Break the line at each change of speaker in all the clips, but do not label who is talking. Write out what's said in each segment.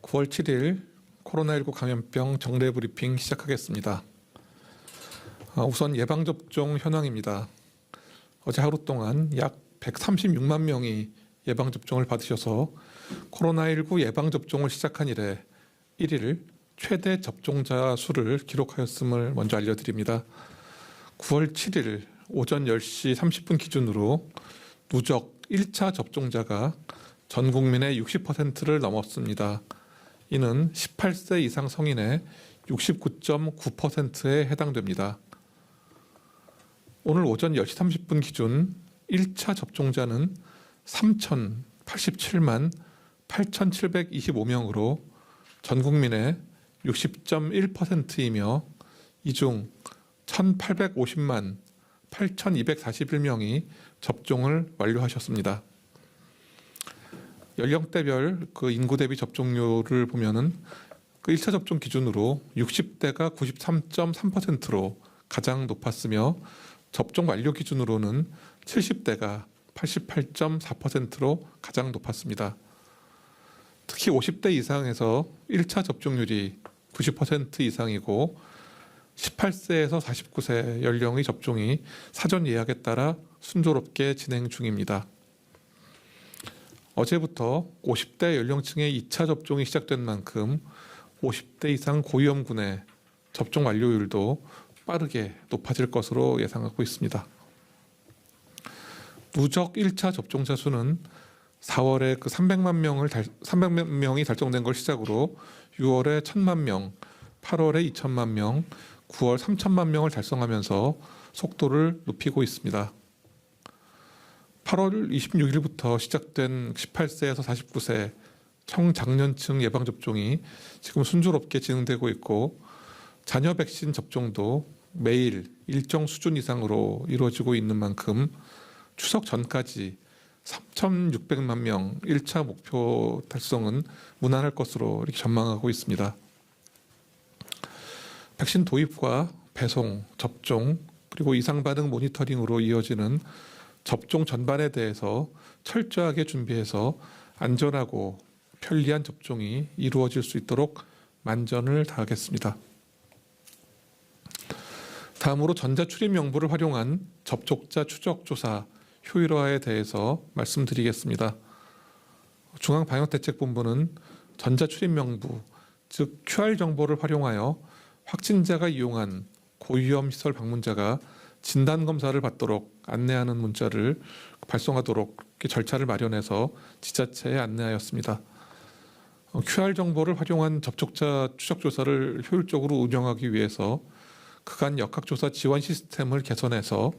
9월 7일 코로나19 감염병 정례 브리핑 시작하겠습니다. 우선 예방접종 현황입니다. 어제 하루 동안 약 136만 명이 예방접종을 받으셔서 코로나19 예방접종을 시작한 이래 1일 최대 접종자 수를 기록하였음을 먼저 알려드립니다. 9월 7일 오전 10시 30분 기준으로 누적 1차 접종자가 전 국민의 60%를 넘었습니다. 이는 18세 이상 성인의 69.9%에 해당됩니다. 오늘 오전 10시 30분 기준 1차 접종자는 3,087만 8,725명으로 전 국민의 60.1%이며 이 중 1,850만 8,241명이 접종을 완료하셨습니다. 연령대별 인구 대비 접종률을 보면은 1차 접종 기준으로 60대가 93.3%로 가장 높았으며 접종 완료 기준으로는 70대가 88.4%로 가장 높았습니다. 특히 50대 이상에서 1차 접종률이 90% 이상이고 18세에서 49세 연령의 접종이 사전 예약에 따라 순조롭게 진행 중입니다. 어제부터 50대 연령층의 2차 접종이 시작된 만큼 50대 이상 고위험군의 접종 완료율도 빠르게 높아질 것으로 예상하고 있습니다. 누적 1차 접종자 수는 4월에 300만 명이 달성된 걸 시작으로 6월에 1,000만 명, 8월에 2천만 명, 9월 3천만 명을 달성하면서 속도를 높이고 있습니다. 8월 26일부터 시작된 18세에서 49세 청장년층 예방접종이 지금 순조롭게 진행되고 있고 자녀 백신 접종도 매일 일정 수준 이상으로 이루어지고 있는 만큼 추석 전까지 3,600만 명 1차 목표 달성은 무난할 것으로 이렇게 전망하고 있습니다. 백신 도입과 배송, 접종, 그리고 이상 반응 모니터링으로 이어지는 접종 전반에 대해서 철저하게 준비해서 안전하고 편리한 접종이 이루어질 수 있도록 만전을 다하겠습니다. 다음으로 전자출입 명부를 활용한 접촉자 추적 조사 효율화에 대해서 말씀드리겠습니다. 중앙방역대책본부는 전자출입 명부, 즉 QR 정보를 활용하여 확진자가 이용한 고위험 시설 방문자가 진단검사를 받도록 안내하는 문자를 발송하도록 절차를 마련해서 지자체에 안내하였습니다. QR 정보를 활용한 접촉자 추적 조사를 효율적으로 운영하기 위해서 그간 역학조사 지원 시스템을 개선해서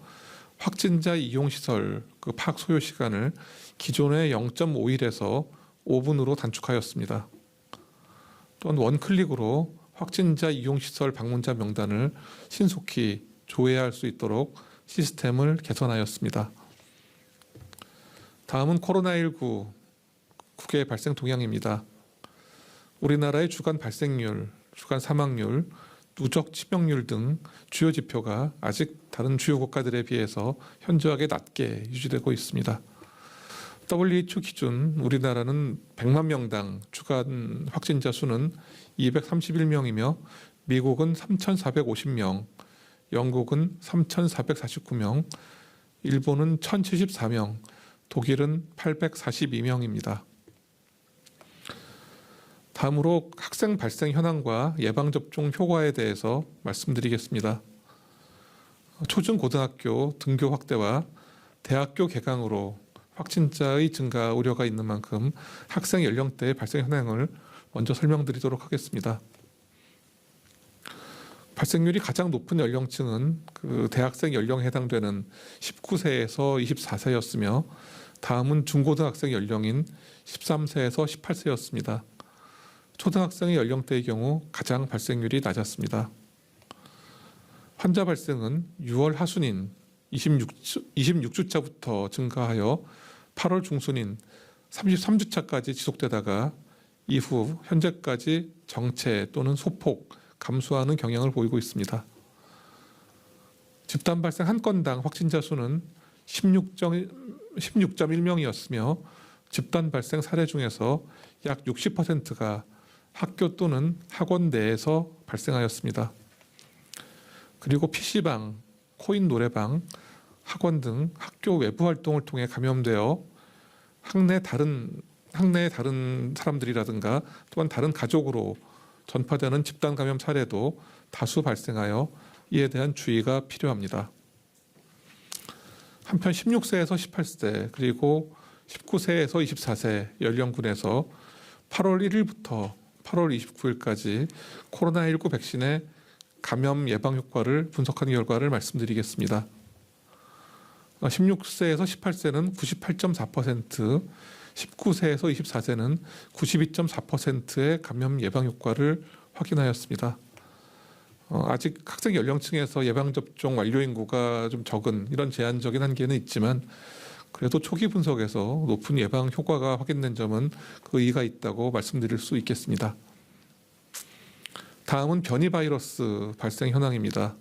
확진자 이용시설 파악 소요 시간을 기존의 0.5일에서 5분으로 단축하였습니다. 또한 원클릭으로 확진자 이용시설 방문자 명단을 신속히 조회할 수 있도록 시스템을 개선하였습니다. 다음은 코로나19 국외 발생 동향입니다. 우리나라의 주간 발생률, 주간 사망률, 누적 치명률 등 주요 지표가 아직 다른 주요 국가들에 비해서 현저하게 낮게 유지되고 있습니다. WHO 기준 우리나라는 100만 명당 주간 확진자 수는 231명이며 미국은 3,450명, 영국은 3,449명, 일본은 1,074명, 독일은 842명입니다. 다음으로 학생 발생 현황과 예방접종 효과에 대해서 말씀드리겠습니다. 초중고등학교 등교 확대와 대학교 개강으로 확진자의 증가 우려가 있는 만큼 학생 연령대의 발생 현황을 먼저 설명드리도록 하겠습니다. 발생률이 가장 높은 연령층은 대학생 연령에 해당되는 19세에서 24세였으며 다음은 중고등학생 연령인 13세에서 18세였습니다. 초등학생의 연령대의 경우 가장 발생률이 낮았습니다. 환자 발생은 6월 하순인 26주차부터 증가하여 8월 중순인 33주차까지 지속되다가 이후 현재까지 정체 또는 소폭 감소하는 경향을 보이고 있습니다. 집단 발생 한 건당 확진자 수는 16.1명이었으며 집단 발생 사례 중에서 약 60%가 학교 또는 학원 내에서 발생하였습니다. 그리고 PC방, 코인 노래방, 학원 등 학교 외부 활동을 통해 감염되어 학내의 다른 사람들이라든가 또한 다른 가족으로 전파되는 집단 감염 사례도 다수 발생하여 이에 대한 주의가 필요합니다. 한편 16세에서 18세 그리고 19세에서 24세 연령군에서 8월 1일부터 8월 29일까지 코로나19 백신의 감염 예방 효과를 분석한 결과를 말씀드리겠습니다. 16세에서 18세는 98.4%, 19세에서 24세는 92.4%의 감염 예방 효과를 확인하였습니다. 아직 학생 연령층에서 예방접종 완료 인구가 좀 적은 이런 제한적인 한계는 있지만 그래도 초기 분석에서 높은 예방 효과가 확인된 점은 그 의의가 있다고 말씀드릴 수 있겠습니다. 다음은 변이 바이러스 발생 현황입니다.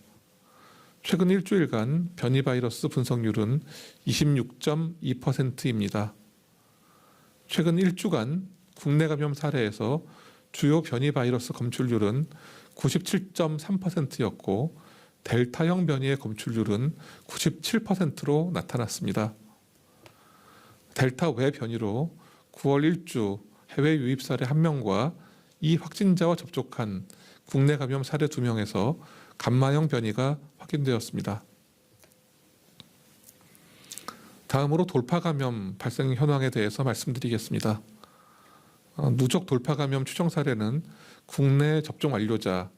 최근 일주일간 변이 바이러스 분석률은 26.2%입니다. 최근 1주간 국내 감염 사례에서 주요 변이 바이러스 검출률은 97.3%였고 델타형 변이의 검출률은 97%로 나타났습니다. 델타 외 변이로 9월 1주 해외 유입 사례 1명과 이 확진자와 접촉한 국내 감염 사례 2명에서 감마형 변이가 확인되었습니다. 다음으로 돌파 감염 발생 현황에 대해서 말씀드리겠습니다. 누적 돌파 감염 추정 사례는 국내 접종 완료자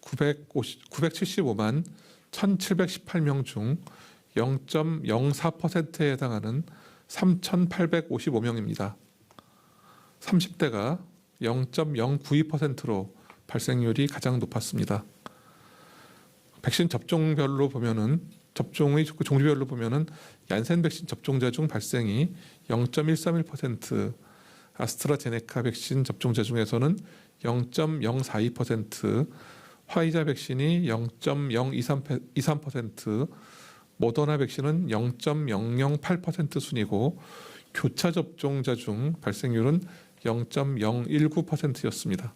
975만 1,718명 중 0.04%에 해당하는 3,855명입니다. 30대가 0.092%로 발생률이 가장 높았습니다. 백신 접종별로 보면은 접종의 종류별로 보면은 얀센 백신 접종자 중 발생이 0.131%, 아스트라제네카 백신 접종자 중에서는 0.042%, 화이자 백신이 0.023%, 모더나 백신은 0.008% 순이고 교차 접종자 중 발생률은 0.019%였습니다.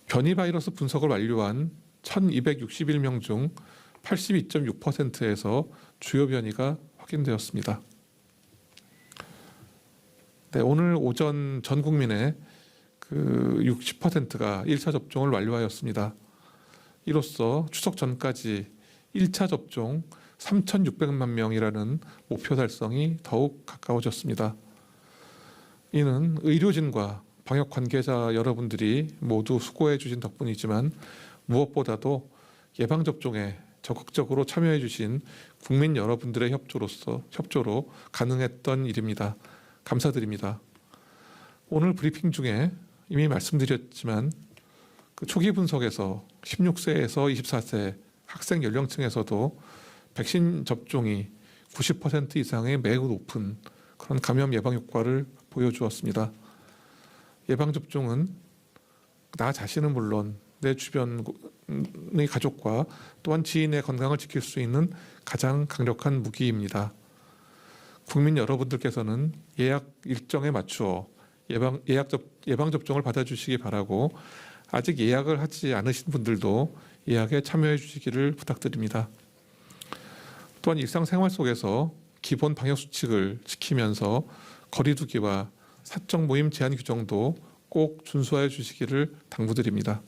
변이 바이러스 분석을 완료한 1,261명 중 82.6%에서 주요 변이가 확인되었습니다. 네, 오늘 오전 전 국민의 60%가 1차 접종을 완료하였습니다. 이로써 추석 전까지 1차 접종 3,600만 명이라는 목표 달성이 더욱 가까워졌습니다. 이는 의료진과 방역 관계자 여러분들이 모두 수고해 주신 덕분이지만 무엇보다도 예방접종에 적극적으로 참여해 주신 국민 여러분들의 협조로 가능했던 일입니다. 감사드립니다. 오늘 브리핑 중에 이미 말씀드렸지만 초기 분석에서 16세에서 24세 학생 연령층에서도 백신 접종이 90% 이상의 매우 높은 그런 감염 예방 효과를 보여주었습니다. 예방접종은 나 자신은 물론 내 주변의 가족과 또한 지인의 건강을 지킬 수 있는 가장 강력한 무기입니다. 국민 여러분들께서는 예약 일정에 맞추어 예방접종을 받아주시기 바라고 아직 예약을 하지 않으신 분들도 예약에 참여해 주시기를 부탁드립니다. 또한 일상생활 속에서 기본 방역수칙을 지키면서 거리두기와 사적 모임 제한 규정도 꼭 준수하여 주시기를 당부드립니다.